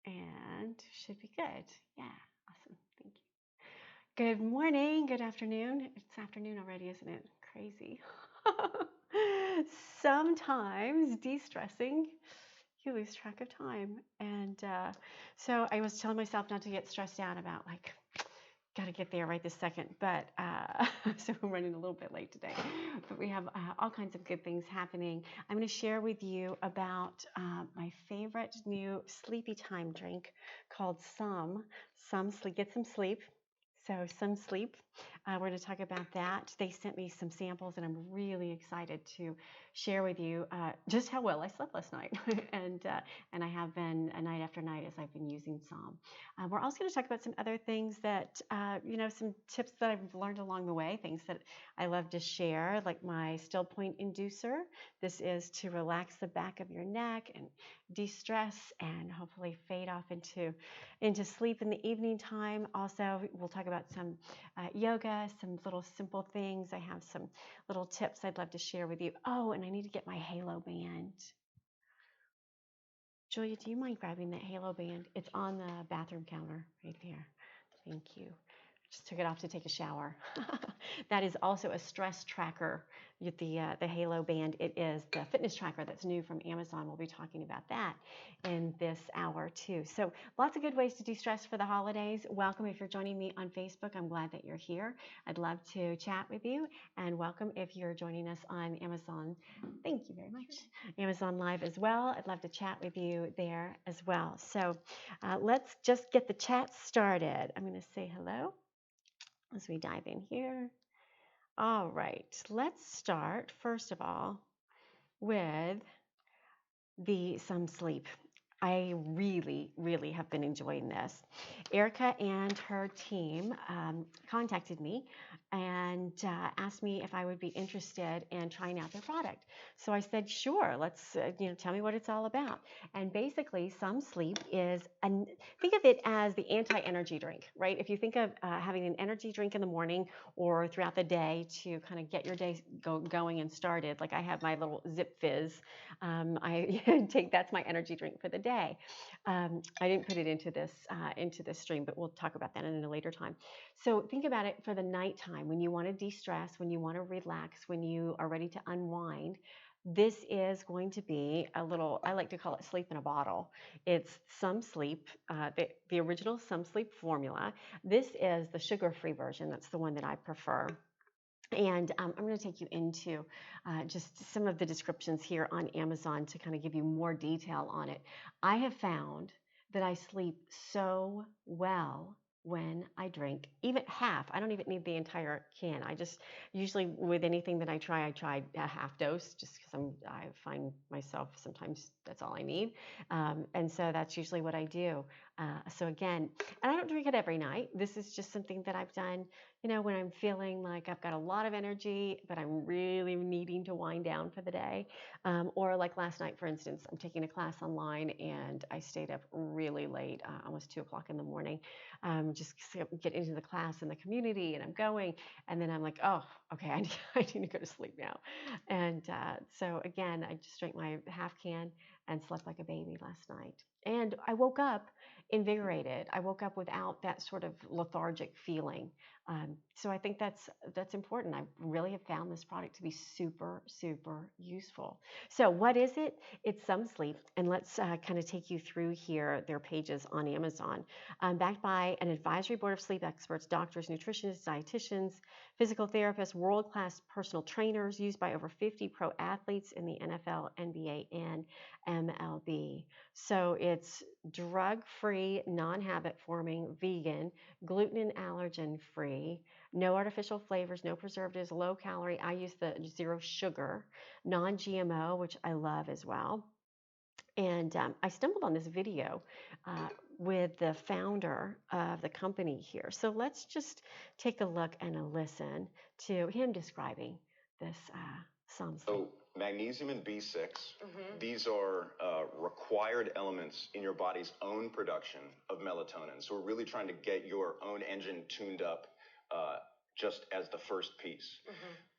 and should be good. Yeah, awesome. Thank you. Good morning, good afternoon. It's afternoon already, isn't it? Crazy. Sometimes de-stressing, you lose track of time. And so I was telling myself not to get stressed out about like, got to get there right this second. But so we're running a little bit late today. But we have all kinds of good things happening. I'm going to share with you about my favorite new sleepy time drink called Some Sleep. Get some sleep. So Some Sleep. We're going to talk about that. They sent me some samples, and I'm really excited to share with you just how well I slept last night, and I have been night after night as I've been using Some. We're also going to talk about some other things that some tips that I've learned along the way, things that I love to share, like my still point inducer. This is to relax the back of your neck and de-stress and hopefully fade off into sleep in the evening time. Also, we'll talk about some yoga, some little simple things. I have some little tips I'd love to share with you. Oh, and I need to get my halo band. Julia, do you mind grabbing that halo band? It's on the bathroom counter right there. Thank you. Just took it off to take a shower. That is also a stress tracker with the Halo band. It is the fitness tracker that's new from Amazon. We'll be talking about that in this hour too. So lots of good ways to de-stress for the holidays. Welcome if you're joining me on Facebook. I'm glad that you're here. I'd love to chat with you, and welcome if you're joining us on Amazon. Thank you very much. Amazon Live as well. I'd love to chat with you there as well. So let's just get the chat started. I'm going to say hello as we dive in here. All right, let's start first of all with the Some Sleep. I really, really have been enjoying this. Erica and her team contacted me and asked me if I would be interested in trying out their product. So I said, sure, let's, tell me what it's all about. And basically, Some Sleep is, think of it as the anti-energy drink, right? If you think of having an energy drink in the morning or throughout the day to kind of get your day going and started, like I have my little Zip Fizz. I take, that's my energy drink for the day. I didn't put it into this stream, but we'll talk about that in a later time. So think about it for the nighttime when you want to de-stress, when you want to relax, when you are ready to unwind. This is going to be a little, I like to call it sleep in a bottle. It's Some Sleep, the original Some Sleep formula. This is the sugar-free version. That's the one that I prefer. And I'm going to take you into just some of the descriptions here on Amazon to kind of give you more detail on it. I have found that I sleep so well when I drink even half. I don't even need the entire can. I just usually with anything that I try a half dose just because I find myself sometimes that's all I need. And so that's usually what I do. So again, and I don't drink it every night. This is just something that I've done when I'm feeling like I've got a lot of energy, but I'm really needing to wind down for the day. Or like last night, for instance, I'm taking a class online and I stayed up really late, almost 2 o'clock in the morning, just to get into the class and the community, and I'm going. And then I'm like, oh, okay, I need to go to sleep now. And so again, I just drank my half can and slept like a baby last night. And I woke up invigorated. I woke up without that sort of lethargic feeling. So I think that's important. I really have found this product to be super, super useful. So what is it? It's Some Sleep, and let's kind of take you through here their pages on Amazon. Backed by an advisory board of sleep experts, doctors, nutritionists, dietitians, physical therapists, world-class personal trainers, used by over 50 pro athletes in the NFL, NBA, and MLB. So it's drug-free, non-habit forming, vegan, gluten and allergen free, no artificial flavors, no preservatives, low calorie. I use the zero sugar, non-GMO, which I love as well. And I stumbled on this video with the founder of the company here. So let's just take a look and a listen to him describing this Some Sleep. So magnesium and B6, these are required elements in your body's own production of melatonin. So we're really trying to get your own engine tuned up just as the first piece.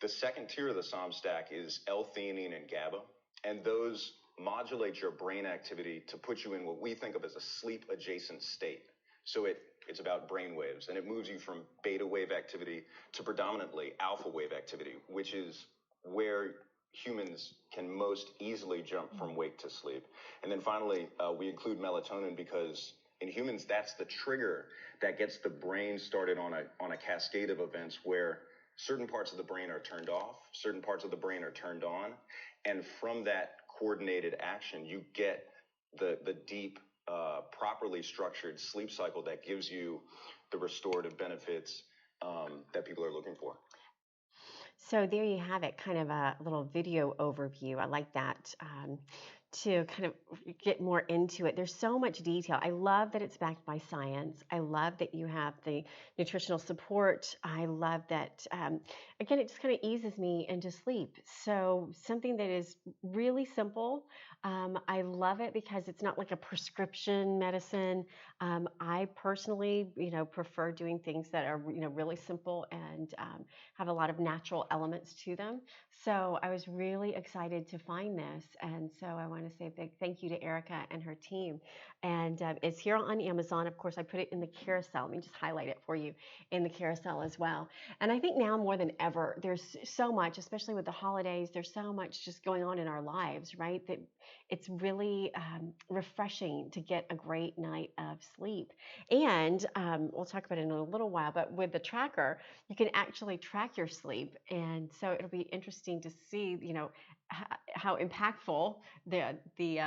The second tier of the Som stack is L-theanine and GABA, and those modulate your brain activity to put you in what we think of as a sleep adjacent state. So it's about brain waves, and it moves you from beta wave activity to predominantly alpha wave activity, which is where humans can most easily jump from wake to sleep. And then finally, we include melatonin because in humans, that's the trigger that gets the brain started on a cascade of events where certain parts of the brain are turned off, certain parts of the brain are turned on, and from that coordinated action, you get the deep, properly structured sleep cycle that gives you the restorative benefits that people are looking for. So there you have it, kind of a little video overview. I like that, to kind of get more into it. There's so much detail. I love that it's backed by science. I love that you have the nutritional support. I love that, again, it just kind of eases me into sleep. So something that is really simple. I love it because it's not like a prescription medicine. I personally, prefer doing things that are, really simple and have a lot of natural elements to them. So I was really excited to find this. And so I want to say a big thank you to Erica and her team. And it's here on Amazon. Of course, I put it in the carousel. Let me just highlight it for you in the carousel as well. And I think now more than ever, there's so much, especially with the holidays, there's so much just going on in our lives, right? That it's really refreshing to get a great night of sleep. And we'll talk about it in a little while, but with the tracker, you can actually track your sleep. And so it'll be interesting to see, how impactful the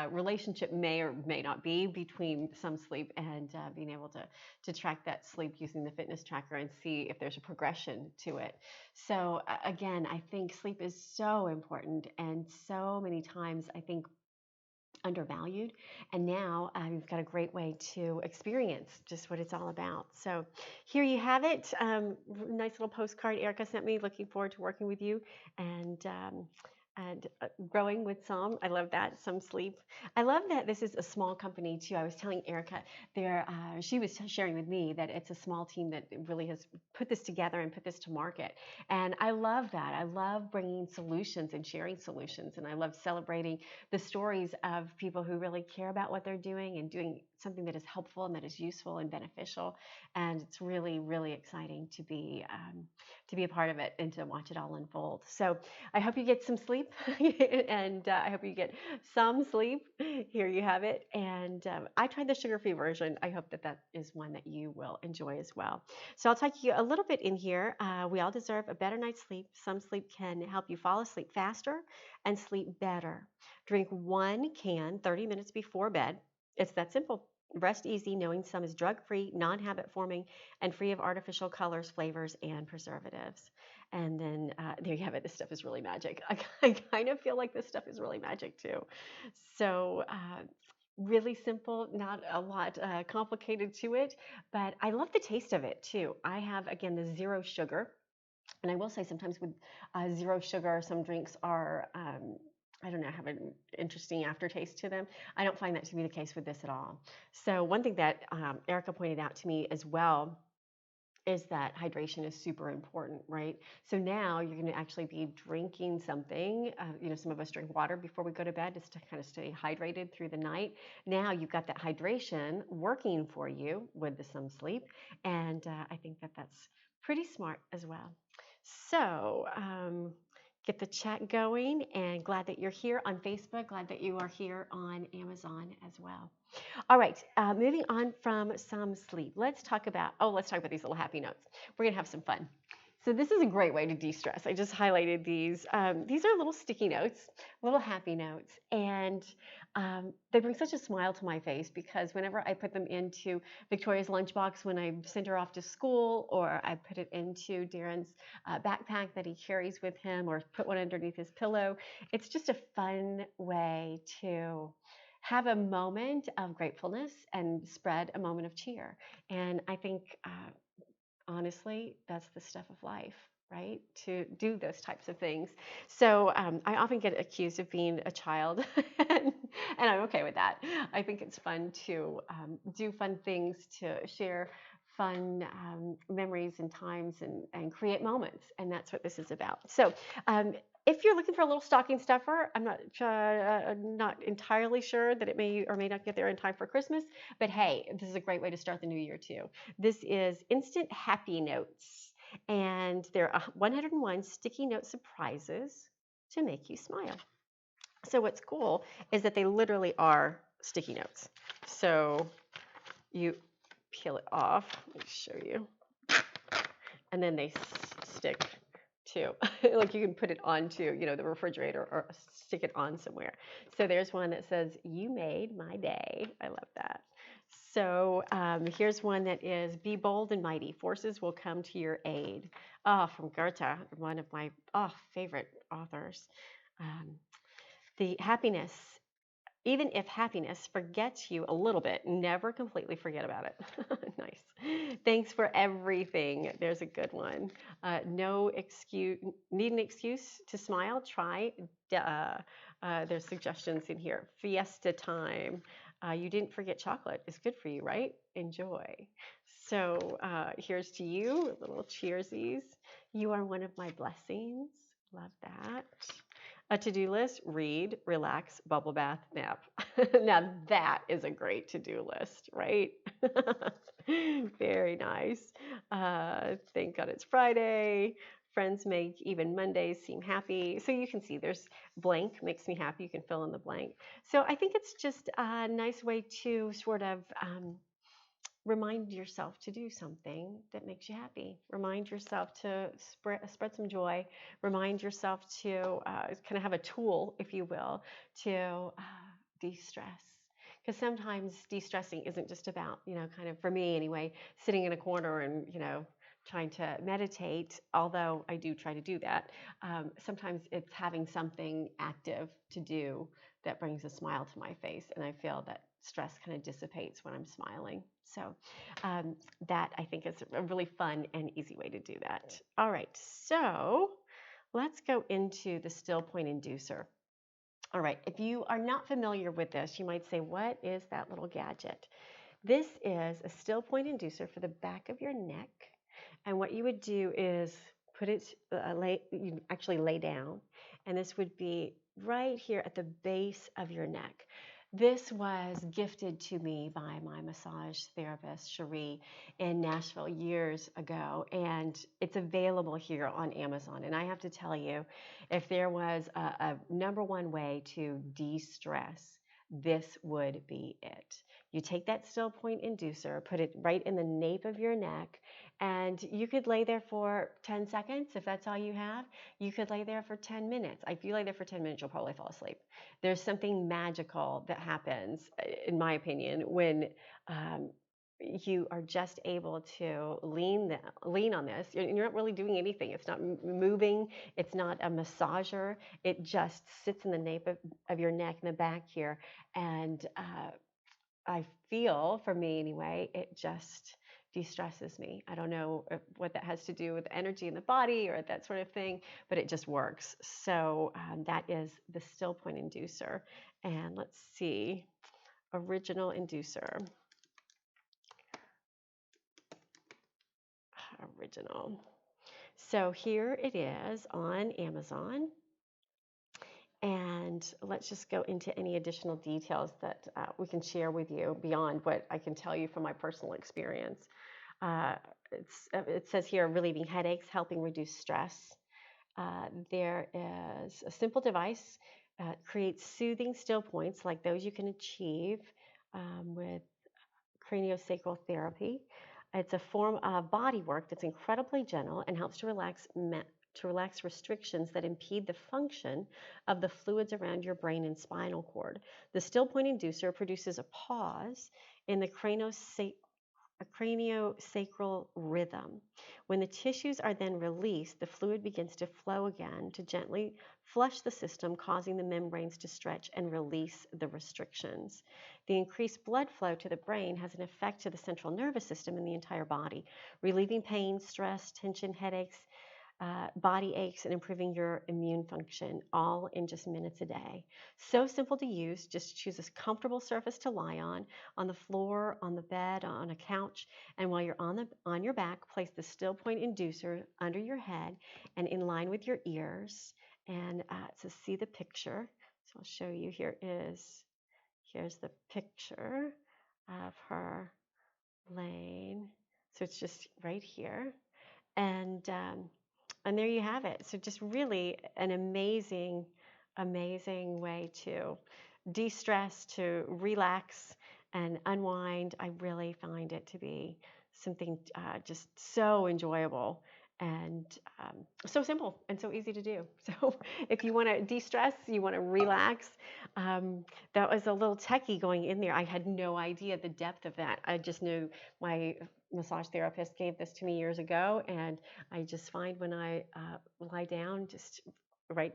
relationship may or may not be between some sleep and being able to track that sleep using the fitness tracker and see if there's a progression to it. So again, I think sleep is so important, and so many times I think undervalued. And now you've got a great way to experience just what it's all about. So here you have it. Nice little postcard Erica sent me. Looking forward to working with you and growing with some. I love that. Some sleep. I love that this is a small company too. I was telling Erica there, she was sharing with me that it's a small team that really has put this together and put this to market. And I love that. I love bringing solutions and sharing solutions. And I love celebrating the stories of people who really care about what they're doing and doing something that is helpful and that is useful and beneficial. And it's really, really exciting to be a part of it and to watch it all unfold. So I hope you get some sleep and I hope you get some sleep. Here you have it. And I tried the sugar-free version. I hope that is one that you will enjoy as well. So I'll take you a little bit in here. We all deserve a better night's sleep. Some sleep can help you fall asleep faster and sleep better. Drink 1 can 30 minutes before bed. It's that simple. Rest easy knowing some is drug-free, non-habit forming, and free of artificial colors, flavors, and preservatives. And then there you have it. This stuff is really magic. I kind of feel like this stuff is really magic too. So really simple, not a lot complicated to it, but I love the taste of it too. I have, again, the zero sugar. And I will say sometimes with zero sugar, some drinks are, I don't know, have an interesting aftertaste to them. I don't find that to be the case with this at all. So one thing that Erica pointed out to me as well is that hydration is super important, right? So now you're going to actually be drinking something. Some of us drink water before we go to bed just to kind of stay hydrated through the night. Now you've got that hydration working for you with some sleep. And I think that that's pretty smart as well. So get the chat going, and glad that you're here on Facebook. Glad that you are here on Amazon as well. All right, moving on from some sleep. Let's talk about these little happy notes. We're gonna have some fun. So this is a great way to de-stress. I just highlighted these. These are little sticky notes, little happy notes, and they bring such a smile to my face because whenever I put them into Victoria's lunchbox when I send her off to school, or I put it into Darren's backpack that he carries with him, or put one underneath his pillow, it's just a fun way to have a moment of gratefulness and spread a moment of cheer. And I think, honestly, that's the stuff of life, right? To do those types of things. So I often get accused of being a child, and I'm okay with that. I think it's fun to do fun things, to share fun memories and times and create moments. And that's what this is about. So if you're looking for a little stocking stuffer, I'm not entirely sure that it may or may not get there in time for Christmas, but hey, this is a great way to start the new year too. This is Instant Happy Notes, and there are 101 sticky note surprises to make you smile. So what's cool is that they literally are sticky notes. So you peel it off. Let me show you. And then they stick too. Like you can put it onto, the refrigerator or stick it on somewhere. So there's one that says, "You made my day." I love that. So here's one that is, "Be bold and mighty. Forces will come to your aid." Oh, from Goethe, one of my favorite authors. The happiness Even if happiness forgets you a little bit, never completely forget about it. Nice. Thanks for everything. There's a good one. No excuse. Need an excuse to smile? Try. There's suggestions in here. Fiesta time. You didn't forget chocolate. It's good for you, right? Enjoy. So here's to you, little cheersies. You are one of my blessings. Love that. A to-do list: read, relax, bubble bath, nap. Now that is a great to-do list, right? Very nice. Thank God it's Friday. Friends make even Mondays seem happy. So you can see there's blank makes me happy. You can fill in the blank. So I think it's just a nice way to sort of remind yourself to do something that makes you happy. Remind yourself to spread some joy. Remind yourself to kind of have a tool, if you will, to de-stress. Because sometimes de-stressing isn't just about, kind of, for me anyway, sitting in a corner and, trying to meditate, although I do try to do that. Sometimes it's having something active to do that brings a smile to my face, and I feel that stress kind of dissipates when I'm smiling. So that, I think, is a really fun and easy way to do that. All right, so let's go into the still point inducer. All right, if you are not familiar with this, you might say, what is that little gadget? This is a still point inducer for the back of your neck. And what you would do is put it, you actually lay down, and this would be right here at the base of your neck. This was gifted to me by my massage therapist, Cherie, in Nashville years ago, and it's available here on Amazon. And I have to tell you, if there was a number one way to de-stress, this would be it. You take that still point inducer, put it right in the nape of your neck, and you could lay there for 10 seconds if that's all you have. You could lay there for 10 minutes. If you lay there for 10 minutes, you'll probably fall asleep. There's something magical that happens, in my opinion, when you are just able to lean on this. You're not really doing anything. It's not moving. It's not a massager. It just sits in the nape of your neck in the back here. And I feel, for me anyway, it just de-stresses me. I don't know what that has to do with energy in the body or that sort of thing, but it just works. So that is the still point inducer. And let's see, original inducer. Original. So here it is on Amazon. And let's just go into any additional details that we can share with you beyond what I can tell you from my personal experience. It says here, relieving headaches, helping reduce stress. There is a simple device, creates soothing still points like those you can achieve with Craniosacral Therapy. It's a form of body work that's incredibly gentle and helps to relax restrictions that impede the function of the fluids around your brain and spinal cord. The still point inducer produces a pause in the craniosacral rhythm. When the tissues are then released, the fluid begins to flow again to gently flush the system, causing the membranes to stretch and release the restrictions. The increased blood flow to the brain has an effect to the central nervous system and the entire body, relieving pain, stress, tension, headaches, body aches, and improving your immune function, all in just minutes a day. So simple to use. Just choose a comfortable surface to lie on the floor, on the bed, on a couch. And while you're on your back, place the still point inducer under your head and in line with your ears. And so see the picture. So I'll show you. Here's the picture of her laying. So it's just right here. And there you have it. So just really an amazing, amazing way to de-stress, to relax and unwind. I really find it to be something just so enjoyable and so simple and so easy to do. So if you want to de-stress, you want to relax, that was a little techie going in there. I had no idea the depth of that. I just knew my massage therapist gave this to me years ago, and I just find when I lie down, just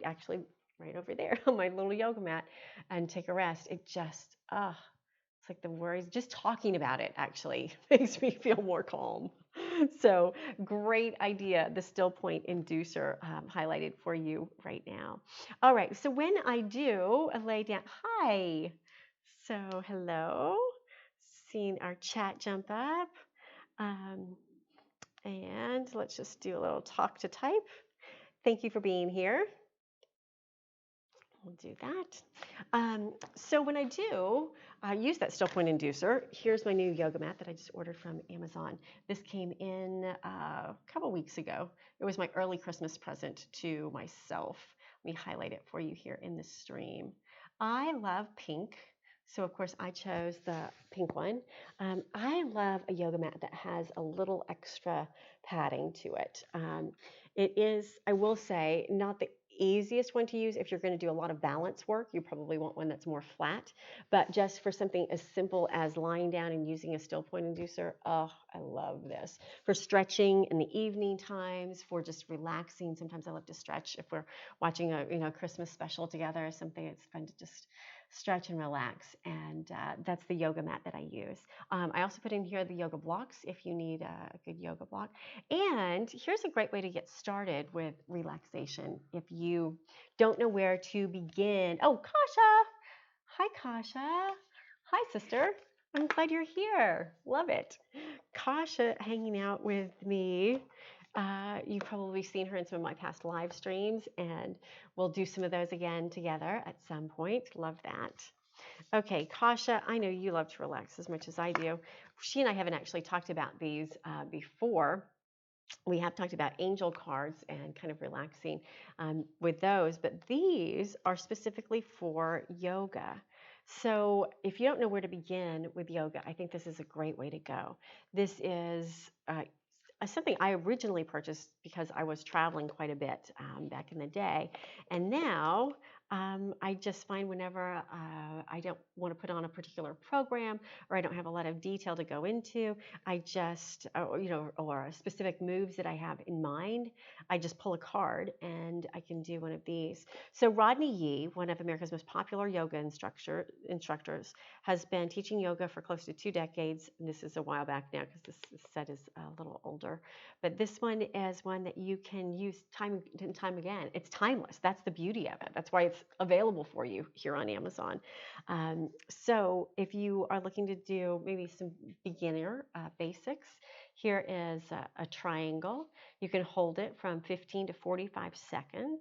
actually right over there on my little yoga mat, and take a rest, it just, it's like the worries, just talking about it actually makes me feel more calm. So great idea, the still point inducer highlighted for you right now. All right, so when I do lay down, hi, so hello, seeing our chat jump up. And let's just do a little talk to type. Thank you for being here. We'll do that. So when I do use that still point inducer, here's my new yoga mat that I just ordered from Amazon. This came in a couple weeks ago. It was my early Christmas present to myself. Let me highlight it for you here in the stream. I love pink. So of course I chose the pink one. I love a yoga mat that has a little extra padding to it. It is, I will say, not the easiest one to use. If you're going to do a lot of balance work, you probably want one that's more flat. But just for something as simple as lying down and using a still point inducer, oh, I love this. For stretching in the evening times, for just relaxing. Sometimes I love to stretch if we're watching a Christmas special together or something. It's fun to just stretch and relax. And that's the yoga mat that I use. I also put in here the yoga blocks if you need a good yoga block. And here's a great way to get started with relaxation if you don't know where to begin. Oh, Kasha. Hi, Kasha. Hi, sister. I'm glad you're here. Love it. Kasha hanging out with me. You've probably seen her in some of my past live streams, and we'll do some of those again together at some point. Love that. Okay, Kasha, I know you love to relax as much as I do. She and I haven't actually talked about these before. We have talked about angel cards and kind of relaxing with those, but these are specifically for yoga. So if you don't know where to begin with yoga, I think this is a great way to go. This is something I originally purchased because I was traveling quite a bit back in the day. And now I just find whenever I don't want to put on a particular program or I don't have a lot of detail to go into, I just, or specific moves that I have in mind, I just pull a card and I can do one of these. So Rodney Yee, one of America's most popular yoga instructors, has been teaching yoga for close to 2 decades. And this is a while back now because this set is a little older. But this one is one that you can use time and time again. It's timeless. That's the beauty of it. That's why it's available for you here on Amazon. So if you are looking to do maybe some beginner basics, here is a triangle. You can hold it from 15 to 45 seconds.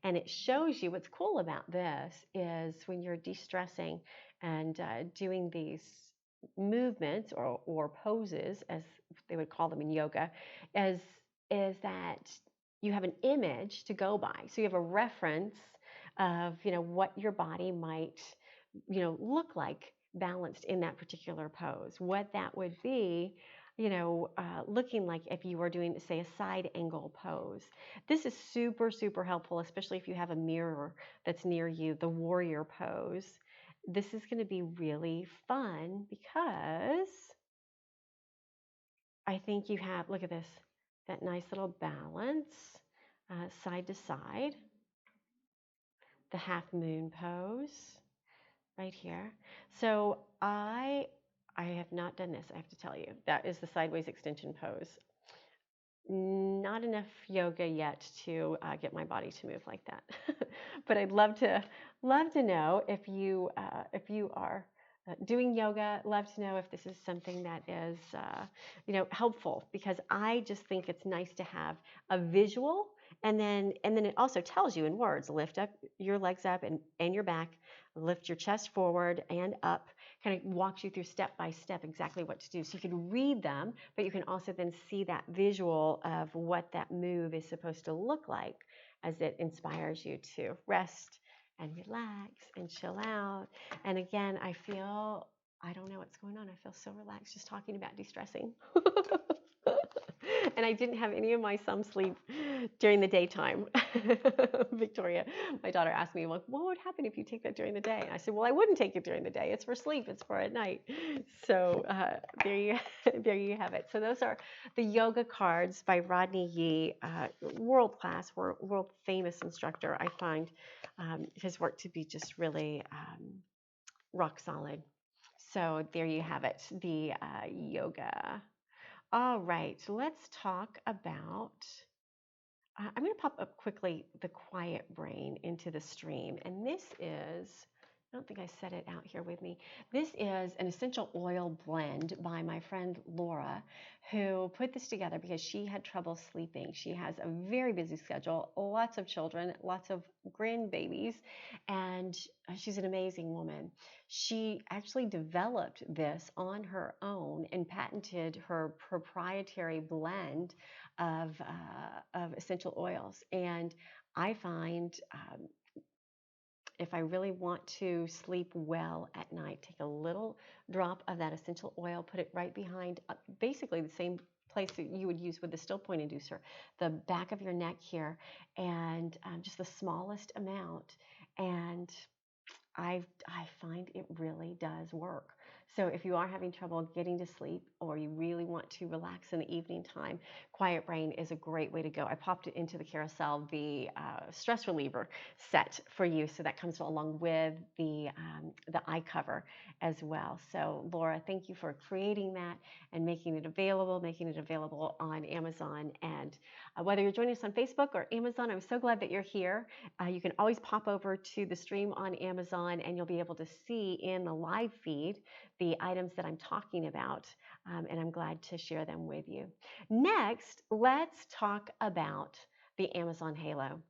And it shows you what's cool about this is when you're de-stressing and doing these movements or poses, as they would call them in yoga, is that you have an image to go by. So you have a reference of what your body might look like balanced in that particular pose, what that would be looking like if you were doing, say, a side angle pose. This is super, super helpful, especially if you have a mirror that's near you, the warrior pose. This is going to be really fun because I think you have, look at this, that nice little balance, side to side, the half moon pose right here. So I have not done this, I have to tell you. That is the sideways extension pose. not enough yoga yet to get my body to move like that. But I'd love to know if you are doing yoga. Love to know if this is something that is helpful, because I just think it's nice to have a visual, and then it also tells you in words. Lift up your legs up and your back, lift your chest forward and up, kind of walks you through step by step exactly what to do. So you can read them, but you can also then see that visual of what that move is supposed to look like, as it inspires you to rest and relax and chill out. And again, I don't know what's going on. I feel so relaxed just talking about de-stressing. And I didn't have any of my some sleep during the daytime. Victoria, my daughter, asked me, well, what would happen if you take that during the day? And I said, well, I wouldn't take it during the day. It's for sleep. It's for at night. So there you have it. So those are the yoga cards by Rodney Yee, world class, world famous instructor. I find his work to be just really rock solid. So there you have it, the yoga. All right, let's talk about, I'm going to pop up quickly the quiet brain into the stream. And this is, I don't think I set it out here with me. This is an essential oil blend by my friend Laura, who put this together because she had trouble sleeping. She has a very busy schedule, lots of children, lots of grandbabies, and she's an amazing woman. She actually developed this on her own and patented her proprietary blend of essential oils. And I find if I really want to sleep well at night, take a little drop of that essential oil, put it right behind basically the same place that you would use with the still point inducer, the back of your neck here, and just the smallest amount. And I find it really does work. So if you are having trouble getting to sleep, or you really want to relax in the evening time, Quiet Brain is a great way to go. I popped it into the carousel, the stress reliever set for you. So that comes along with the eye cover as well. So Laura, thank you for creating that and making it available on Amazon. And whether you're joining us on Facebook or Amazon, I'm so glad that you're here. You can always pop over to the stream on Amazon, and you'll be able to see in the live feed the items that I'm talking about, and I'm glad to share them with you. Next, let's talk about the Amazon Halo.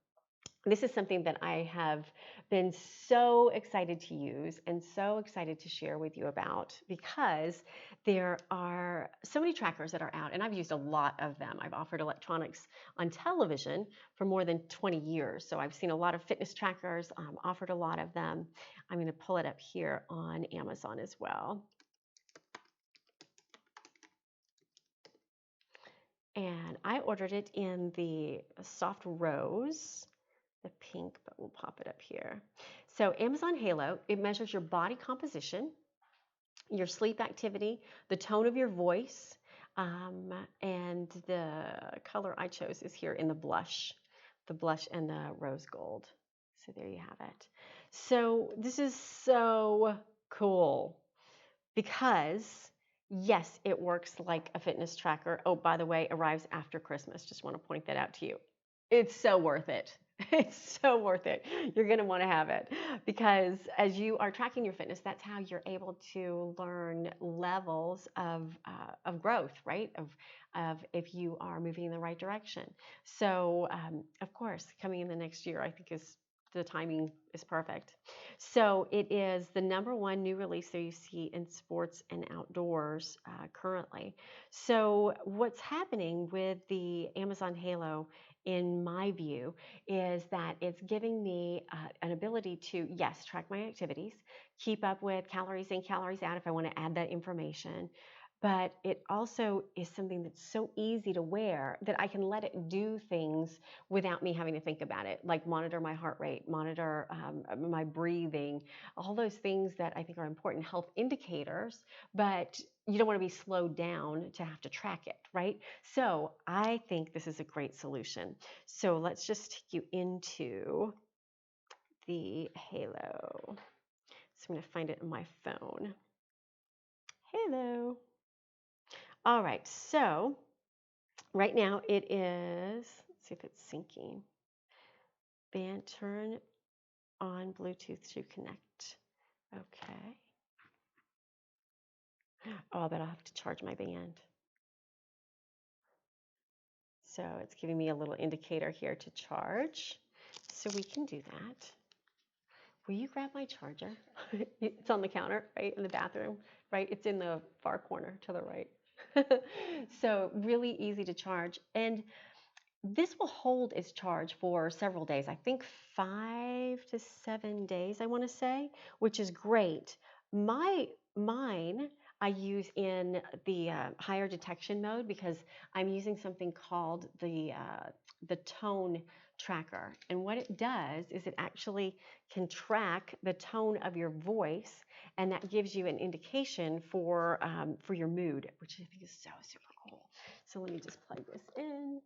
This is something that I have been so excited to use and so excited to share with you about, because there are so many trackers that are out, and I've used a lot of them. I've offered electronics on television for more than 20 years, so I've seen a lot of fitness trackers, offered a lot of them. I'm going to pull it up here on Amazon as well. And I ordered it in the soft rose, the pink, but we'll pop it up here. So Amazon Halo, it measures your body composition, your sleep activity, the tone of your voice, and the color I chose is here in the blush and the rose gold. So there you have it. So this is so cool because yes, it works like a fitness tracker. Oh, by the way, arrives after Christmas. Just want to point that out to you. It's so worth it. It's so worth it. You're going to want to have it, because as you are tracking your fitness, that's how you're able to learn levels of growth, right? Of if you are moving in the right direction. So, of course, coming in the next year, I think the timing is perfect. So it is the #1 new release that you see in sports and outdoors currently. So what's happening with the Amazon Halo, in my view, is that it's giving me an ability to, yes, track my activities, keep up with calories in, calories out if I want to add that information. But it also is something that's so easy to wear that I can let it do things without me having to think about it, like monitor my heart rate, monitor my breathing, all those things that I think are important health indicators, but you don't want to be slowed down to have to track it, right? So I think this is a great solution. So let's just take you into the Halo. So I'm going to find it on my phone. Halo. All right, so Right now it is, let's see if it's syncing. Band turn on Bluetooth to connect. Okay. Oh, I bet I'll have to charge my band. So it's giving me a little indicator here to charge. So we can do that. Will you grab my charger? It's on the counter, right, in the bathroom, right? It's in the far corner to the right. So really easy to charge. And this will hold its charge for several days. I think 5 to 7 days, I want to say, which is great. Mine I use in the higher detection mode because I'm using something called the tone tracker. And what it does is it actually can track the tone of your voice, and that gives you an indication for your mood, which I think is so super cool. So let me just plug this in.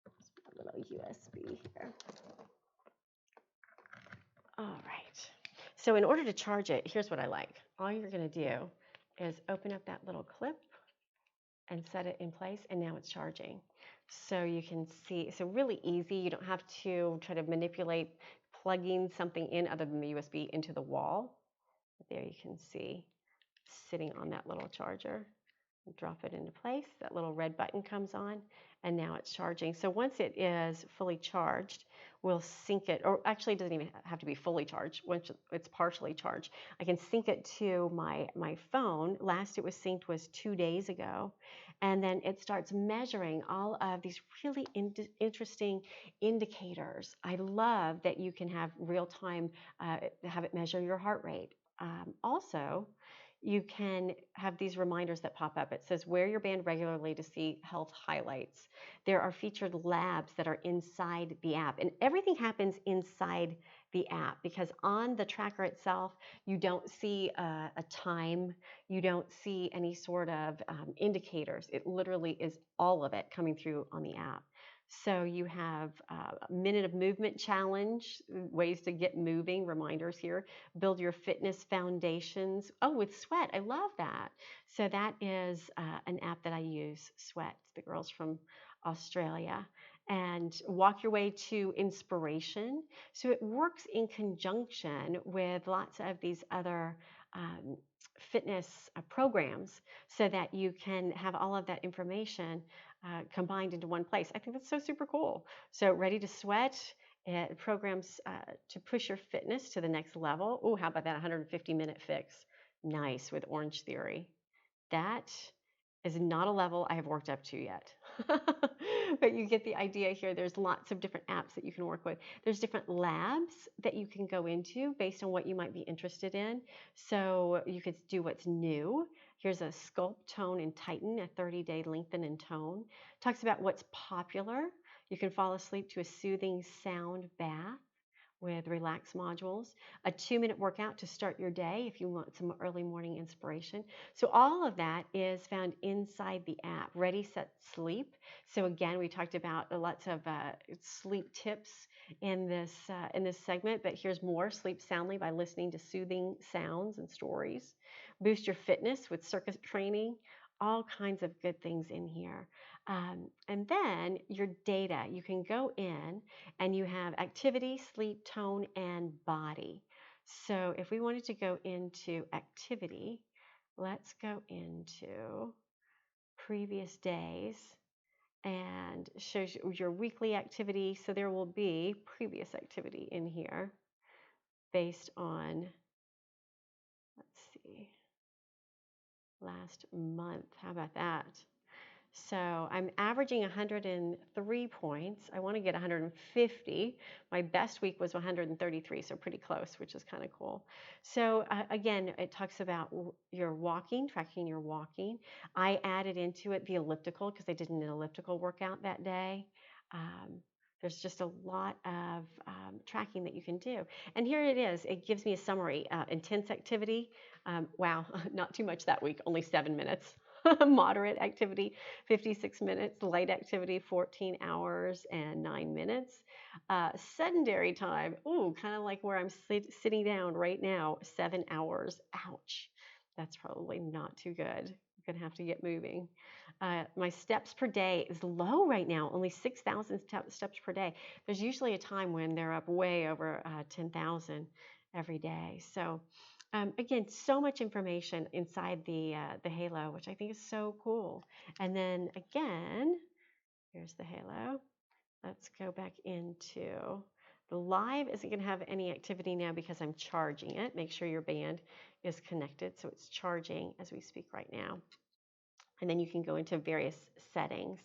A little USB here. All right. So in order to charge it, here's what I like. All you're going to do is open up that little clip and set it in place, and now it's charging. So you can see, so really easy. You don't have to try to manipulate plugging something in other than the USB into the wall. But there you can see sitting on that little charger. Drop it into place. That little red button comes on, and now it's charging. So once it is fully charged, we'll sync it, or actually it doesn't even have to be fully charged. Once it's partially charged, I can sync it to my phone. Last it was synced was 2 days ago, and then it starts measuring all of these really interesting indicators. I love that you can have real time, have it measure your heart rate. Also, you can have these reminders that pop up. It says, wear your band regularly to see health highlights. There are featured labs that are inside the app, and everything happens inside the app because on the tracker itself, you don't see a time, you don't see any sort of indicators. It literally is all of it coming through on the app. So you have a minute of movement challenge, ways to get moving, reminders here, build your fitness foundations. Oh, with Sweat, I love that. So that is an app that I use, Sweat, the girls from Australia. And walk your way to inspiration. So it works in conjunction with lots of these other fitness programs so that you can have all of that information combined into one place. I think that's so super cool. So Ready to Sweat, it programs to push your fitness to the next level. Oh, how about that 150-minute fix? Nice, with Orange Theory. That is not a level I have worked up to yet. But you get the idea here. There's lots of different apps that you can work with. There's different labs that you can go into based on what you might be interested in. So you could do what's new. Here's a Sculpt, Tone, and Tighten, a 30-day lengthen and tone. Talks about what's popular. You can fall asleep to a soothing sound bath with relax modules, a 2-minute workout to start your day if you want some early morning inspiration. So all of that is found inside the app, Ready, Set, Sleep. So again, we talked about lots of sleep tips in this segment, but here's more. Sleep soundly by listening to soothing sounds and stories. Boost your fitness with circuit training. All kinds of good things in here. And then your data, you can go in and you have activity, sleep, tone, and body. So if we wanted to go into activity, let's go into previous days and shows you your weekly activity. So there will be previous activity in here based on, let's see, last month. How about that? So I'm averaging 103 points. I want to get 150. My best week was 133, so pretty close, which is kind of cool. So again, it talks about your walking, tracking your walking. I added into it the elliptical because I did an elliptical workout that day. There's just a lot of tracking that you can do. And here it is. It gives me a summary. Intense activity. Wow, not too much that week, only 7 minutes. Moderate activity, 56 minutes. Light activity, 14 hours and 9 minutes. Sedentary time, ooh, kind of like where I'm sitting down right now, 7 hours. Ouch. That's probably not too good. going to have to get moving. My steps per day is low right now, only 6,000 steps per day. There's usually a time when they're up way over 10,000 every day. So again, so much information inside the Halo, which I think is so cool. And then again, here's the Halo. Let's go back into the live. Isn't going to have any activity now because I'm charging it. Make sure your band is connected so it's charging as we speak right now. And then you can go into various settings.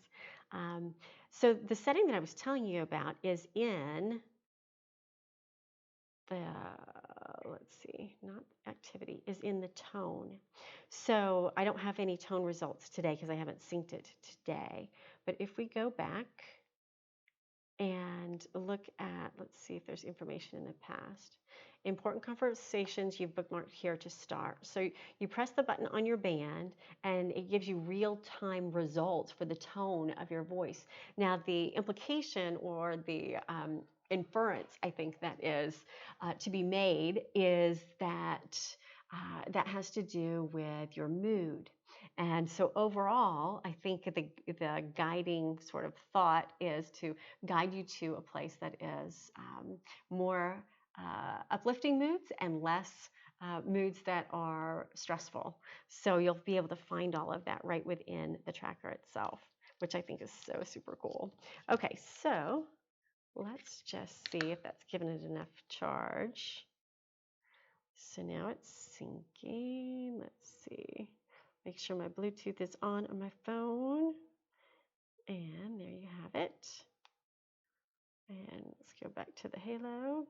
So the setting that I was telling you about is in the, let's see, not activity, is in the tone. So I don't have any tone results today because I haven't synced it today. But if we go back and look at, let's see if there's information in the past. Important conversations you've bookmarked here to start. So you press the button on your band and it gives you real-time results for the tone of your voice. Now the implication or the inference I think that is to be made is that that has to do with your mood. And so overall, I think the guiding sort of thought is to guide you to a place that is more uplifting moods and less moods that are stressful. So you'll be able to find all of that right within the tracker itself, which I think is so super cool. Okay, so let's just see if that's given it enough charge. So now it's syncing. Let's see. Make sure my Bluetooth is on my phone. And there you have it. And let's go back to the Halo.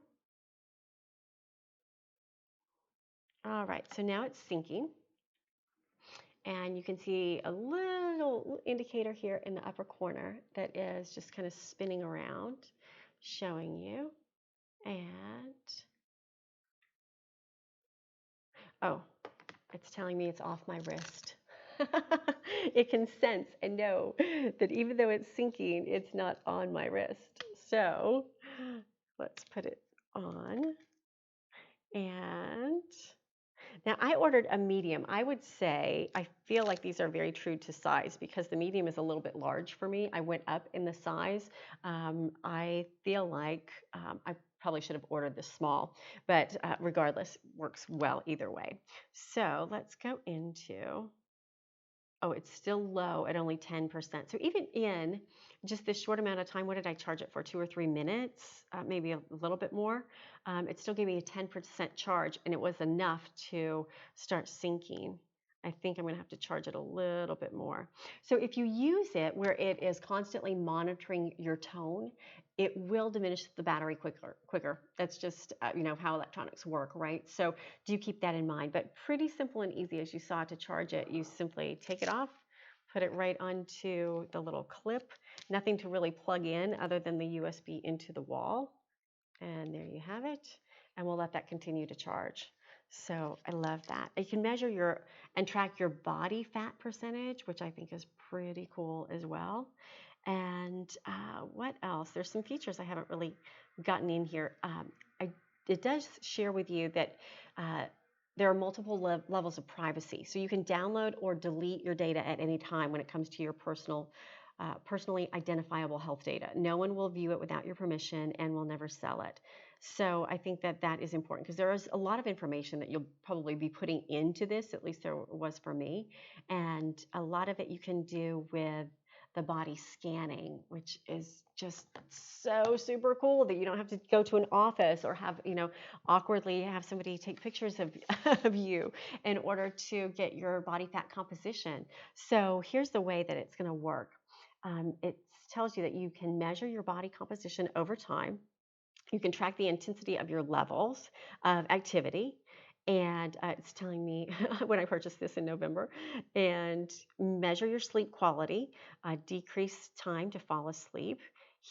All right, so now it's syncing. And you can see a little indicator here in the upper corner that is just kind of spinning around, showing you. And, oh, it's telling me it's off my wrist. It can sense and know that even though it's syncing, it's not on my wrist. So let's put it on. And now I ordered a medium. I would say I feel like these are very true to size because the medium is a little bit large for me. I went up in the size. I feel like I probably should have ordered this small, but regardless, works well either way. So let's go into, oh, it's still low at only 10%. So even in just this short amount of time, what did I charge it for? 2 or 3 minutes, maybe a little bit more. It still gave me a 10% charge, and it was enough to start syncing. I think I'm going to have to charge it a little bit more. So if you use it where it is constantly monitoring your tone, it will diminish the battery quicker. That's just how electronics work, right? So do keep that in mind. But pretty simple and easy, as you saw, to charge it. You simply take it off, put it right onto the little clip. Nothing to really plug in other than the USB into the wall. And there you have it. And we'll let that continue to charge. So I love that. You can measure and track your body fat percentage, which I think is pretty cool as well. And what else? There's some features I haven't really gotten in here. It does share with you that there are multiple levels of privacy. So you can download or delete your data at any time when it comes to your personally identifiable health data. No one will view it without your permission and will never sell it. So I think that is important because there is a lot of information that you'll probably be putting into this, at least there was for me. And a lot of it you can do with the body scanning, which is just so super cool that you don't have to go to an office or have, awkwardly have somebody take pictures of you in order to get your body fat composition. So here's the way that it's going to work. It tells you that you can measure your body composition over time. You can track the intensity of your levels of activity. And it's telling me when I purchased this in November, and measure your sleep quality, decrease time to fall asleep,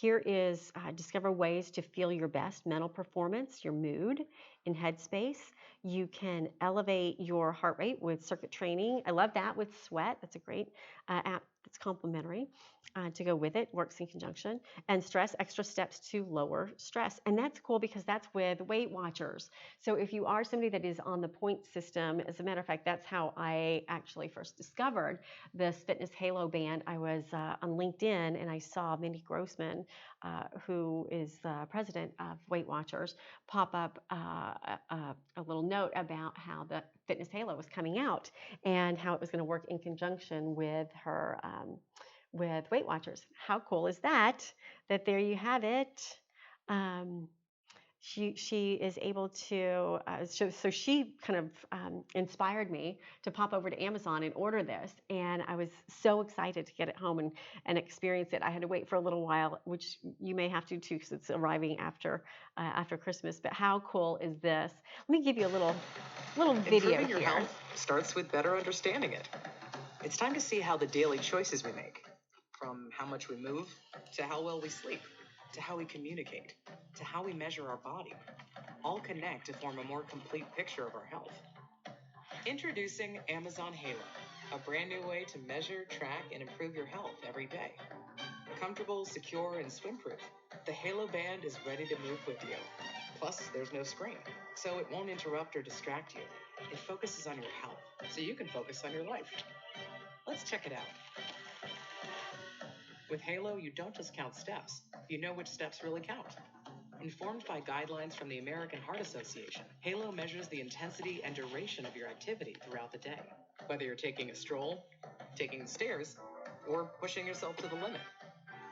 Here is discover ways to feel your best mental performance, your mood in headspace. You can elevate your heart rate with circuit training. I love that with sweat. That's a great app that's complementary to go with it, works in conjunction. And stress, extra steps to lower stress. And that's cool because that's with Weight Watchers. So if you are somebody that is on the point system, as a matter of fact, that's how I actually first discovered this fitness halo band. I was on LinkedIn and I saw Mindy Grossman, who is the president of Weight Watchers, pop up a little note about how the fitness halo was coming out and how it was going to work in conjunction with her with Weight Watchers. How cool is that? That there you have it. She is able to, so she kind of inspired me to pop over to Amazon and order this. And I was so excited to get it home and experience it. I had to wait for a little while, which you may have to too, because it's arriving after Christmas. But how cool is this? Let me give you a little video Improving your here. health starts with better understanding it. It's time to see how the daily choices we make, from how much we move, to how well we sleep, to how we communicate, to how we measure our body, all connect to form a more complete picture of our health. Introducing Amazon Halo, a brand new way to measure, track, and improve your health every day. Comfortable, secure, and swim-proof, the Halo Band is ready to move with you. Plus, there's no screen, so it won't interrupt or distract you. It focuses on your health, so you can focus on your life. Let's check it out. With Halo, you don't just count steps. You know which steps really count. Informed by guidelines from the American Heart Association, Halo measures the intensity and duration of your activity throughout the day. Whether you're taking a stroll, taking the stairs, or pushing yourself to the limit,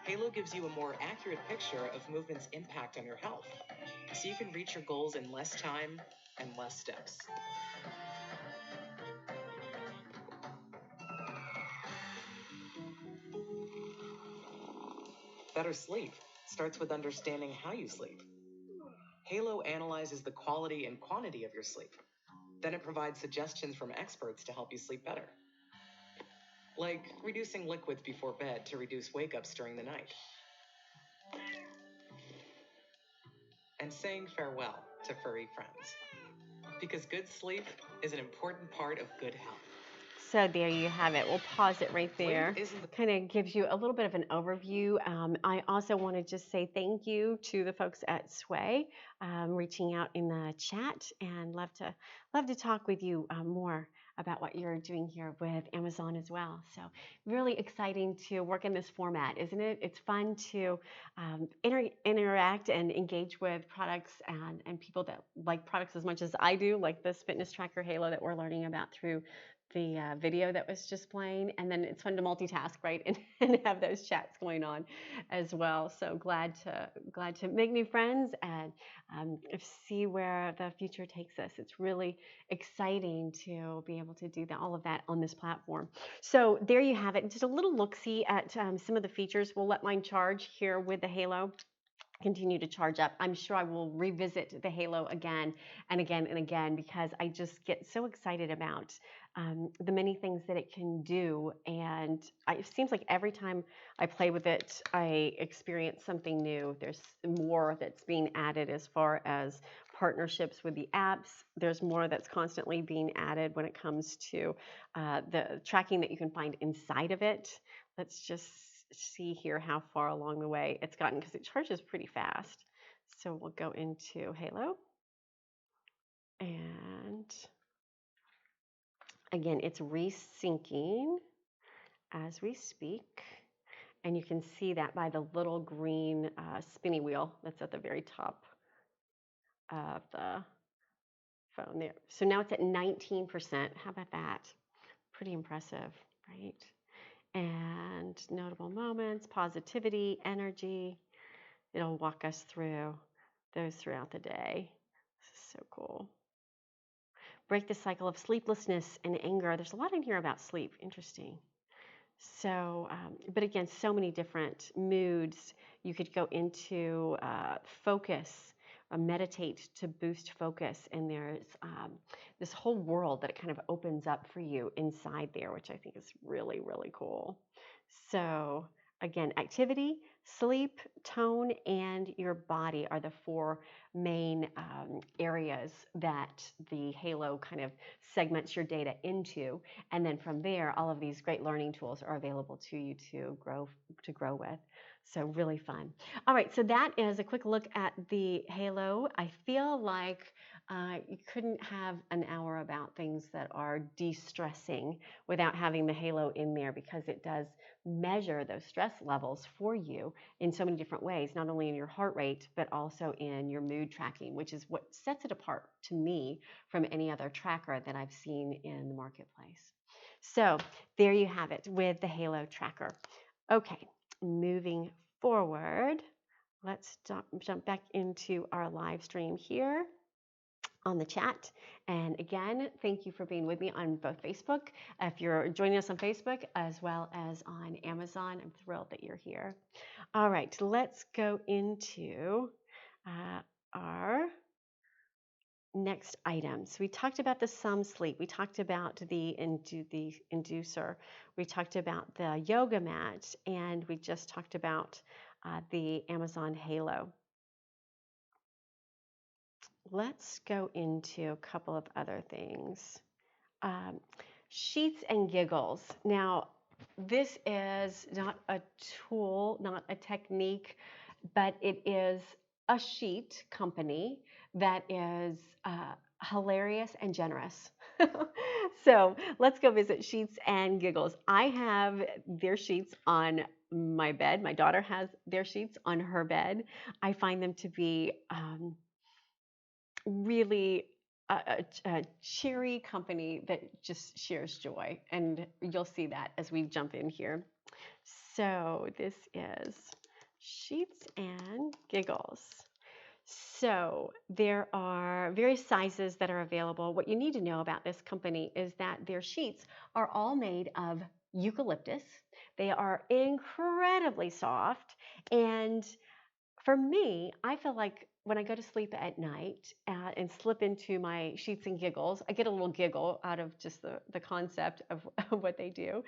Halo gives you a more accurate picture of movement's impact on your health, so you can reach your goals in less time and less steps. Better sleep starts with understanding how you sleep. Halo analyzes the quality and quantity of your sleep. Then it provides suggestions from experts to help you sleep better. Like reducing liquids before bed to reduce wake-ups during the night. And saying farewell to furry friends. Because good sleep is an important part of good health. So there you have it. We'll pause it right there. Kind of gives you a little bit of an overview. I also want to just say thank you to the folks at Sway reaching out in the chat, and love to talk with you more about what you're doing here with Amazon as well. So really exciting to work in this format, isn't it? It's fun to interact and engage with products and people that like products as much as I do, like this fitness tracker Halo that we're learning about through the video that was just playing. And then it's fun to multitask, right? And have those chats going on as well. So glad to make new friends and see where the future takes us. It's really exciting to be able to do all of that on this platform. So there you have it. Just a little look-see at some of the features. We'll let mine charge here with the Halo. Continue to charge up. I'm sure I will revisit the Halo again and again and again, because I just get so excited about the many things that it can do. And it seems like every time I play with it, I experience something new. There's more that's being added as far as partnerships with the apps. There's more that's constantly being added when it comes to the tracking that you can find inside of it. Let's just see here how far along the way it's gotten, because it charges pretty fast. So we'll go into Halo, and again, it's resyncing as we speak, and you can see that by the little green spinny wheel that's at the very top of the phone there. So now it's at 19%. How about that? Pretty impressive, right? And notable moments, positivity, energy. It'll walk us through those throughout the day. This is so cool. Break the cycle of sleeplessness and anger. There's a lot in here about sleep. Interesting. So, but again, so many different moods. You could go into focus, meditate to boost focus. And there's this whole world that it kind of opens up for you inside there, which I think is really, really cool. So again, activity, Sleep, tone, and your body are the four main areas that the Halo kind of segments your data into. And then from there, all of these great learning tools are available to you to grow with. So really fun. All right, so that is a quick look at the Halo. I feel like you couldn't have an hour about things that are de-stressing without having the Halo in there, because it does measure those stress levels for you in so many different ways, not only in your heart rate, but also in your mood tracking, which is what sets it apart to me from any other tracker that I've seen in the marketplace. So there you have it with the Halo tracker. Okay, moving forward, let's jump back into our live stream here on the chat. And again, thank you for being with me on both Facebook. If you're joining us on Facebook as well as on Amazon, I'm thrilled that you're here. All right, let's go into our next items. We talked about the sum sleep. We talked about the inducer. We talked about the yoga mat, and we just talked about the Amazon Halo. Let's go into a couple of other things. Sheets and giggles. Now, this is not a tool, not a technique, but it is a sheet company that is hilarious and generous. So let's go visit Sheets and Giggles. I have their sheets on my bed. My daughter has their sheets on her bed. I find them to be really a cheery company that just shares joy. And you'll see that as we jump in here. So this is Sheets and Giggles. So there are various sizes that are available. What you need to know about this company is that their sheets are all made of eucalyptus. They are incredibly soft. And for me, I feel like when I go to sleep at night and slip into my Sheets and Giggles, I get a little giggle out of just the concept of what they do.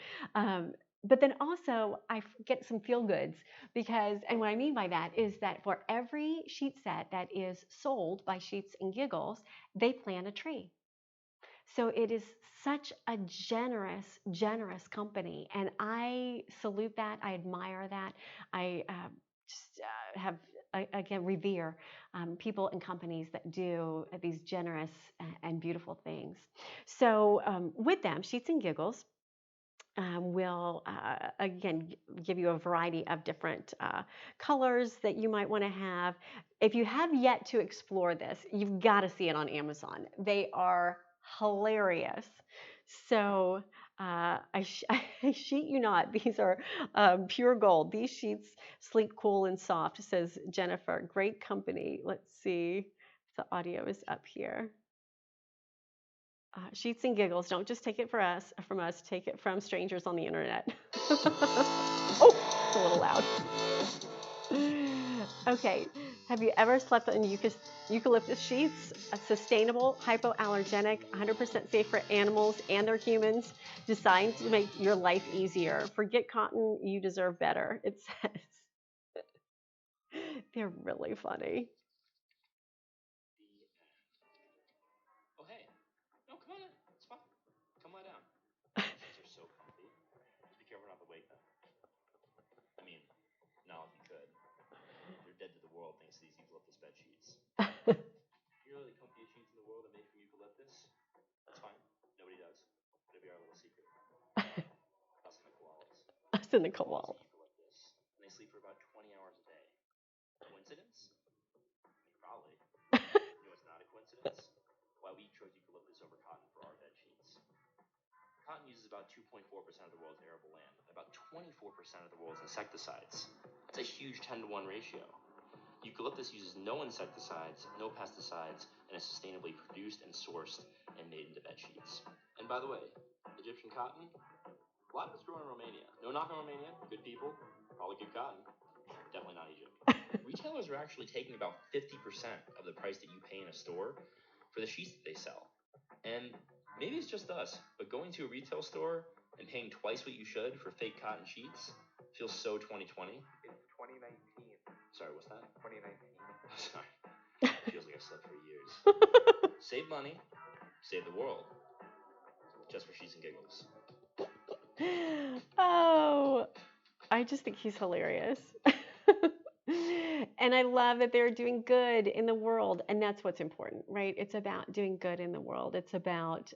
But then also I get some feel goods, because, and what I mean by that is that for every sheet set that is sold by Sheets and Giggles, they plant a tree. So it is such a generous, generous company. And I salute that. I admire that. I just have, again, revere people and companies that do these generous and beautiful things. So with them, Sheets and Giggles will, again, give you a variety of different colors that you might want to have. If you have yet to explore this, you've got to see it on Amazon. They are hilarious. So I sheet you not. These are pure gold. These sheets, sleek, cool, and soft, says Jennifer. Great company. Let's see if the audio is up here. Sheets and Giggles. Don't just take it from us. Take it from strangers on the internet. Oh, it's a little loud. Okay. Have you ever slept on eucalyptus sheets? Sustainable, hypoallergenic, 100% safe for animals and their humans, designed to make your life easier. Forget cotton. You deserve better, it says. They're really funny. Oh, hey. No, come on in. It's fine. Come lie down. These are so comfy. Just be careful not to wake them. I mean, not if you could. You're dead to the world thanks to these eucalyptus bed sheets. You know the comfiest sheets in the world are made from eucalyptus? That's fine. Nobody does. It'll be our little secret. Us and the koalas. Us and the koalas. Eucalyptus. And they sleep for about 20 hours a day. Coincidence? Probably. You know what's not a coincidence? Why we chose eucalyptus over cotton for our bed sheets. Cotton uses about 2.4% of the world's arable land, and about 24% of the world's insecticides. That's a huge 10-to-1 ratio. Eucalyptus uses no insecticides, no pesticides, and is sustainably produced and sourced and made into bed sheets. And by the way, Egyptian cotton, a lot of it's grown in Romania. No knock on Romania, good people, probably good cotton. Definitely not Egypt. Retailers are actually taking about 50% of the price that you pay in a store for the sheets that they sell. And maybe it's just us, but going to a retail store and paying twice what you should for fake cotton sheets feels so 2020. It's 2019. save money, save the world. Just for sheets and giggles. Oh, I just think he's hilarious. And I love that they're doing good in the world. And that's what's important, right? It's about doing good in the world. It's about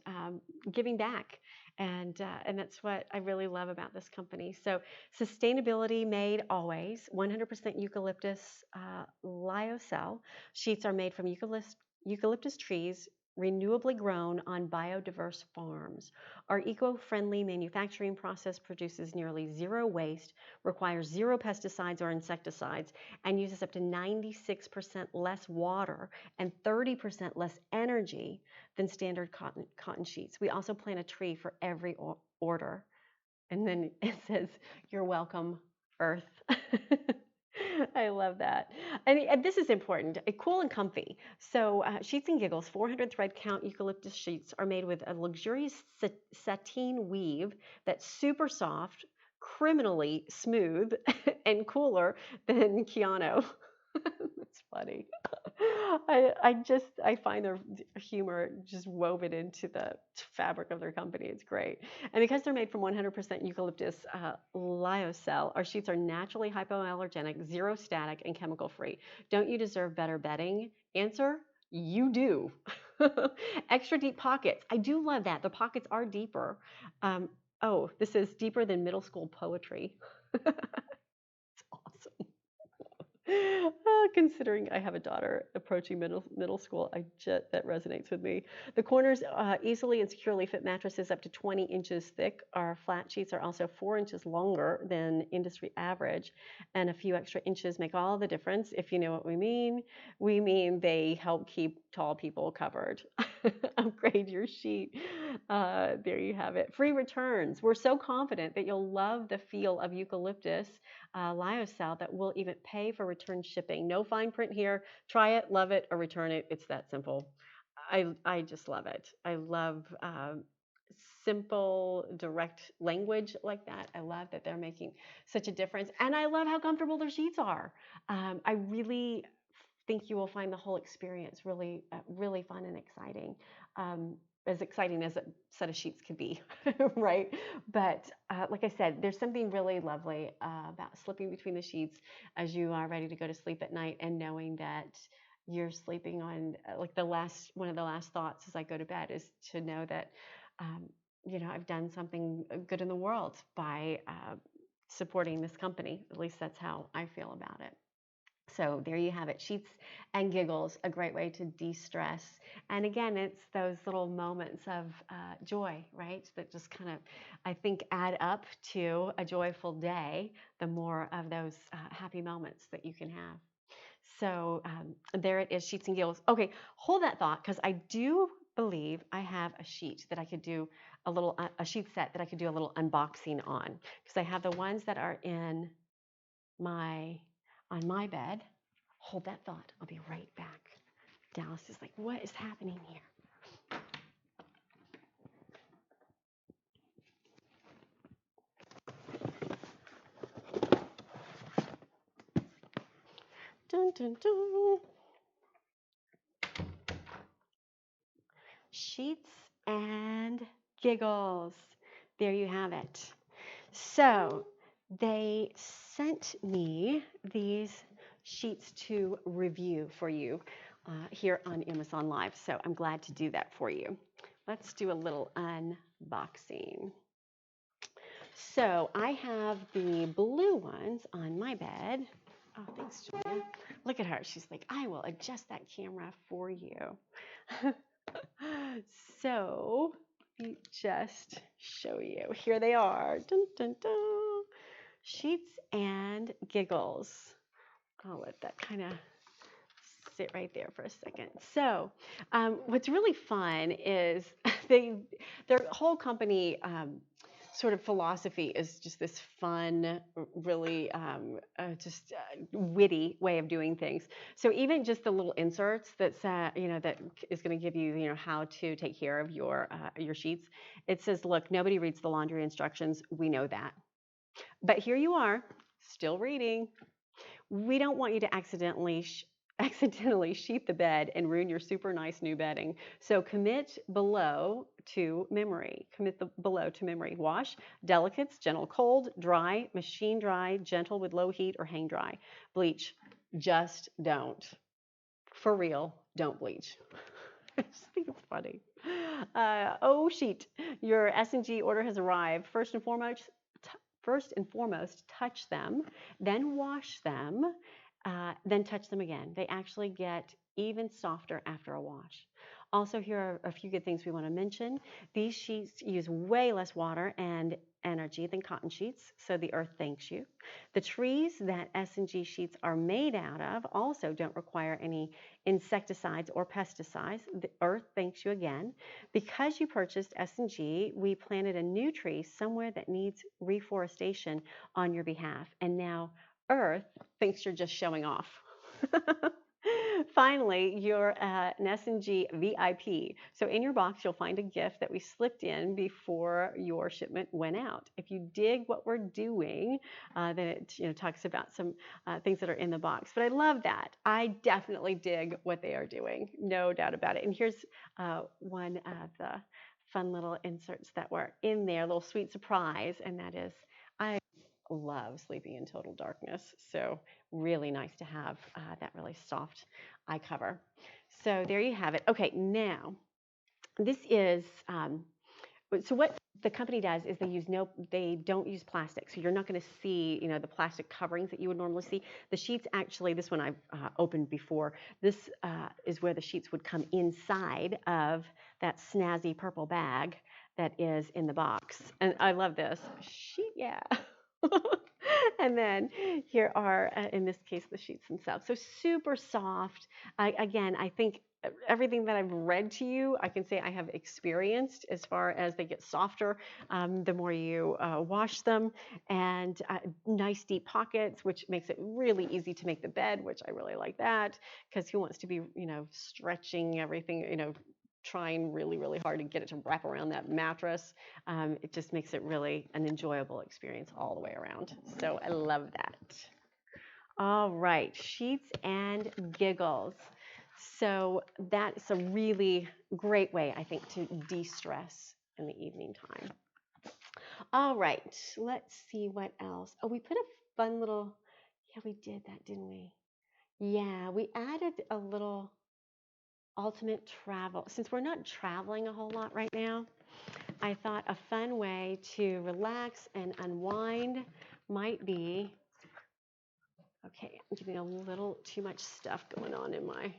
giving back. And that's what I really love about this company. So sustainability made always, 100% eucalyptus lyocell. Sheets are made from eucalyptus trees, renewably grown on biodiverse farms. Our eco-friendly manufacturing process produces nearly zero waste, requires zero pesticides or insecticides, and uses up to 96% less water and 30% less energy than standard cotton sheets. We also plant a tree for every order. And then it says, "You're welcome, Earth." I love that. And this is important, cool and comfy. So Sheets and Giggles 400 thread count eucalyptus sheets are made with a luxurious sateen weave that's super soft, criminally smooth, and cooler than Keanu. That's funny. I find their humor just woven into the fabric of their company. It's great. And because they're made from 100% eucalyptus lyocell, our sheets are naturally hypoallergenic, zero static, and chemical free. Don't you deserve better bedding? Answer: you do. Extra deep pockets. I do love that. The pockets are deeper. Oh, this is deeper than middle school poetry. It's awesome. Considering I have a daughter approaching middle school, that resonates with me. The corners easily and securely fit mattresses up to 20 inches thick. Our flat sheets are also 4 inches longer than industry average, and a few extra inches make all the difference. If you know what we mean they help keep tall people covered. Upgrade your sheet. There you have it. Free returns. We're so confident that you'll love the feel of eucalyptus lyocell that we'll even pay for return shipping. No fine print here. Try it, love it, or return it. It's that simple. I just love it. I love simple, direct language like that. I love that they're making such a difference. And I love how comfortable their sheets are. I really think you will find the whole experience really, really fun and exciting. As exciting as a set of sheets could be, right? But like I said, there's something really lovely about slipping between the sheets as you are ready to go to sleep at night and knowing that you're sleeping on, like one of the last thoughts as I go to bed is to know that, I've done something good in the world by supporting this company. At least that's how I feel about it. So there you have it, Sheets and Giggles, a great way to de-stress. And again, it's those little moments of joy, right? That just kind of, I think, add up to a joyful day, the more of those happy moments that you can have. So there it is, Sheets and Giggles. Okay, hold that thought, because I do believe I have a sheet that I could do a sheet set that I could do a little unboxing on, because I have the ones that are on my bed. Hold that thought. I'll be right back. Dallas is like, what is happening here? Dun, dun, dun. Sheets and Giggles. There you have it. So they sent me these sheets to review for you here on Amazon Live. So I'm glad to do that for you. Let's do a little unboxing. So I have the blue ones on my bed. Oh, thanks, Julia. Look at her. She's like, I will adjust that camera for you. So let me just show you. Here they are. Dun, dun, dun. Sheets and Giggles. I'll let that kind of sit right there for a second. So what's really fun is their whole company sort of philosophy is just this fun, really witty way of doing things. So even just the little inserts that is going to give you, how to take care of your sheets. It says, look, nobody reads the laundry instructions. We know that. But here you are, still reading. We don't want you to accidentally accidentally sheet the bed and ruin your super nice new bedding. So commit below to memory. Commit the below to memory. Wash delicates, gentle cold, dry, machine dry, gentle with low heat, or hang dry. Bleach. Just don't. For real, don't bleach. I just think it's funny. Oh, sheet. Your S&G order has arrived. First and foremost, touch them, then wash them, then touch them again. They actually get even softer after a wash. Also, here are a few good things we want to mention. These sheets use way less water and energy than cotton sheets, so the earth thanks you. The trees that S&G sheets are made out of also don't require any insecticides or pesticides. The earth thanks you again. Because you purchased S&G, we planted a new tree somewhere that needs reforestation on your behalf. And now earth thinks you're just showing off. Finally, you're an S&G VIP. So in your box, you'll find a gift that we slipped in before your shipment went out. If you dig what we're doing, then it talks about some things that are in the box. But I love that. I definitely dig what they are doing, no doubt about it. And here's one of the fun little inserts that were in there, a little sweet surprise, and that is I love sleeping in total darkness. So really nice to have that really soft eye cover. So there you have it. Okay, now this is so what the company does is they don't use plastic. So you're not going to see, the plastic coverings that you would normally see. The sheets actually, this one I've opened before. This is where the sheets would come inside of that snazzy purple bag that is in the box. And I love this sheet, yeah. And then here are, in this case, the sheets themselves. So super soft. Again, I think everything that I've read to you, I can say I have experienced as far as they get softer the more you wash them, and nice deep pockets, which makes it really easy to make the bed, which I really like that, because who wants to be, stretching everything, trying really, really hard to get it to wrap around that mattress. It just makes it really an enjoyable experience all the way around. So I love that. All right, sheets and giggles. So that's a really great way, I think, to de-stress in the evening time. All right, let's see what else. Oh, we put a fun little, yeah, we did that, didn't we? Yeah, we added a little ultimate travel. Since we're not traveling a whole lot right now, I thought a fun way to relax and unwind might be, okay, I'm getting a little too much stuff going on in my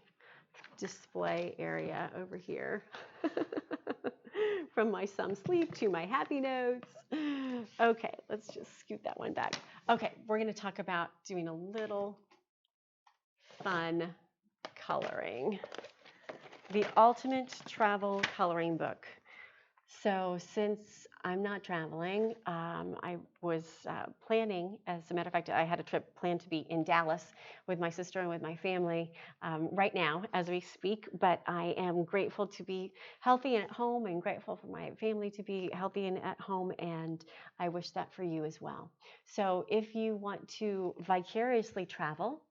display area over here. From my some sleep to my happy notes. Okay, let's just scoot that one back. Okay, we're going to talk about doing a little fun coloring. The Ultimate Travel Coloring Book. So since I'm not traveling, I was planning, as a matter of fact, I had a trip planned to be in Dallas with my sister and with my family right now as we speak, but I am grateful to be healthy and at home, and grateful for my family to be healthy and at home, and I wish that for you as well. So if you want to vicariously travel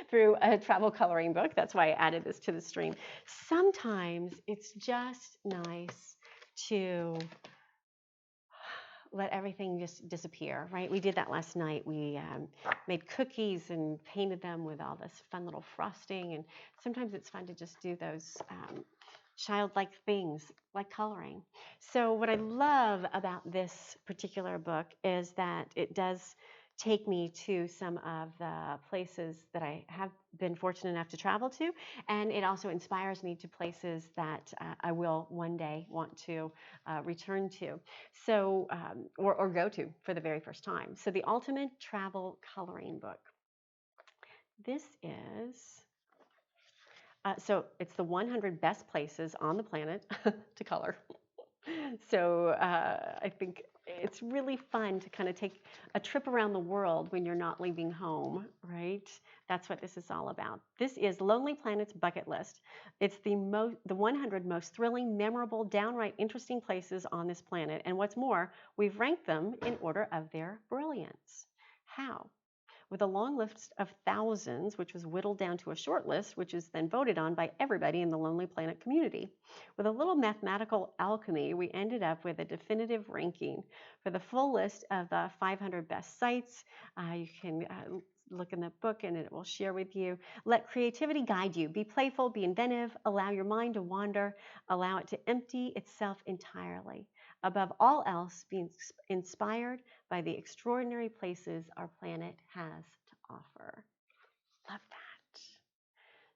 through a travel coloring book, that's why I added this to the stream. Sometimes it's just nice to let everything just disappear, right? We did that last night. We made cookies and painted them with all this fun little frosting. And sometimes it's fun to just do those childlike things like coloring. So what I love about this particular book is that it does take me to some of the places that I have been fortunate enough to travel to, and it also inspires me to places that I will one day want to return to, so or go to for the very first time. So the Ultimate Travel Coloring Book. This is so it's the 100 best places on the planet to color. So I think it's really fun to kind of take a trip around the world when you're not leaving home, right? That's what this is all about. This is Lonely Planet's bucket list. It's the 100 most thrilling, memorable, downright interesting places on this planet. And what's more, we've ranked them in order of their brilliance. How? with a long list of thousands, which was whittled down to a short list, which is then voted on by everybody in the Lonely Planet community. With a little mathematical alchemy, we ended up with a definitive ranking. For the full list of the 500 best sites, you can look in the book and it will share with you. Let creativity guide you. Be playful, be inventive, allow your mind to wander, allow it to empty itself entirely. Above all else, be inspired by the extraordinary places our planet has to offer. Love that.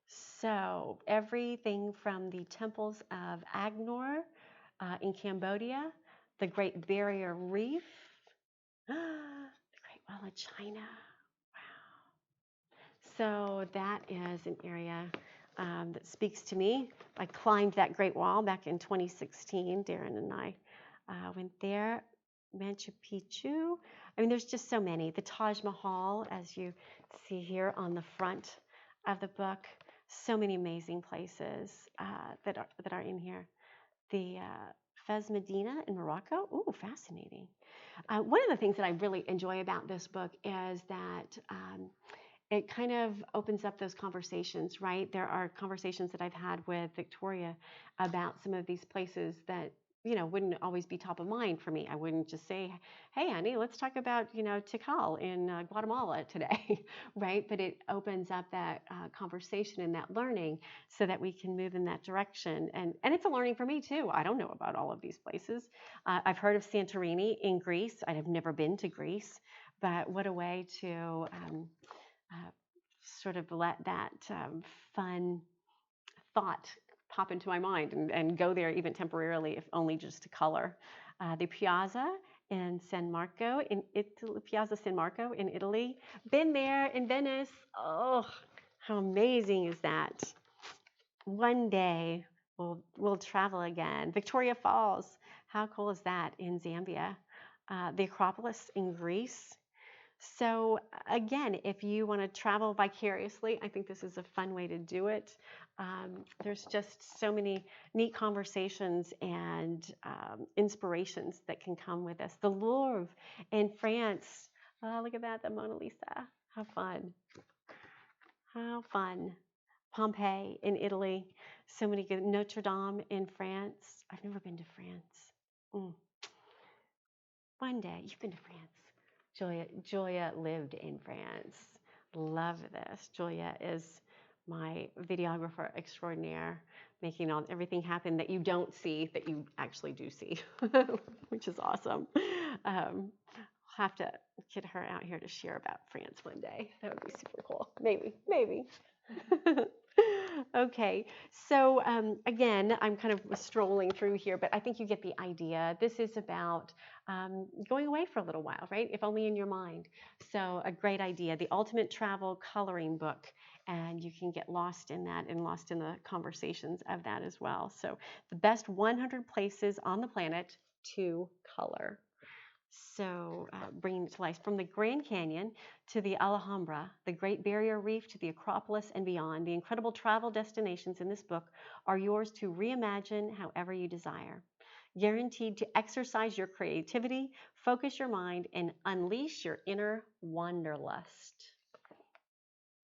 So, everything from the temples of Agnor in Cambodia, the Great Barrier Reef, the Great Wall of China. So that is an area that speaks to me. I climbed that Great Wall back in 2016. Darren and I went there. Machu Picchu. I mean, there's just so many. The Taj Mahal, as you see here on the front of the book. So many amazing places that are in here. The Fez Medina in Morocco. Ooh, fascinating. One of the things that I really enjoy about this book is that it kind of opens up those conversations, right? There are conversations that I've had with Victoria about some of these places that, wouldn't always be top of mind for me. I wouldn't just say, hey, honey, let's talk about, Tikal in Guatemala today, right? But it opens up that conversation and that learning so that we can move in that direction. And it's a learning for me too. I don't know about all of these places. I've heard of Santorini in Greece. I have never been to Greece, but what a way to sort of let that fun thought pop into my mind and go there even temporarily, if only just to color. The Piazza in San Marco, Piazza San Marco in Italy. Been there in Venice. Oh, how amazing is that? One day we'll travel again. Victoria Falls, how cool is that in Zambia? The Acropolis in Greece. So again, if you want to travel vicariously, I think this is a fun way to do it. There's just so many neat conversations and inspirations that can come with us. The Louvre in France. Oh, look at that, the Mona Lisa. How fun. How fun. Pompeii in Italy. So many good. Notre Dame in France. I've never been to France. One day, you've been to France. Julia lived in France. Love this. Julia is my videographer extraordinaire, making everything happen that you don't see, that you actually do see, which is awesome. I'll have to get her out here to share about France one day. That would be super cool. Maybe. Okay, so again, I'm kind of strolling through here, but I think you get the idea. This is about going away for a little while, right? If only in your mind. So a great idea, the ultimate travel coloring book, and you can get lost in that and lost in the conversations of that as well. So the best 100 places on the planet to color. So bringing it to life from the Grand Canyon to the Alhambra, the Great Barrier Reef to the Acropolis and beyond, the incredible travel destinations in this book are yours to reimagine however you desire. Guaranteed to exercise your creativity, focus your mind, and unleash your inner wanderlust.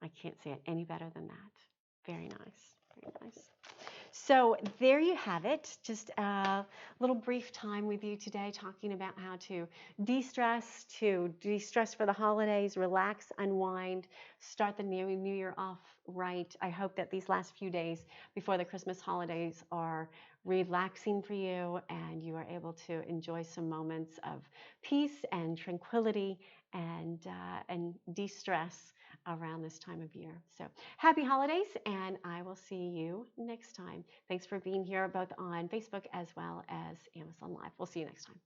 I can't say it any better than that. Very nice. Very nice. So there you have it. Just a little brief time with you today talking about how to de-stress for the holidays, relax, unwind, start the new year off right. I hope that these last few days before the Christmas holidays are relaxing for you and you are able to enjoy some moments of peace and tranquility and de-stress around this time of year. So happy holidays, and I will see you next time. Thanks for being here both on Facebook as well as Amazon Live. We'll see you next time.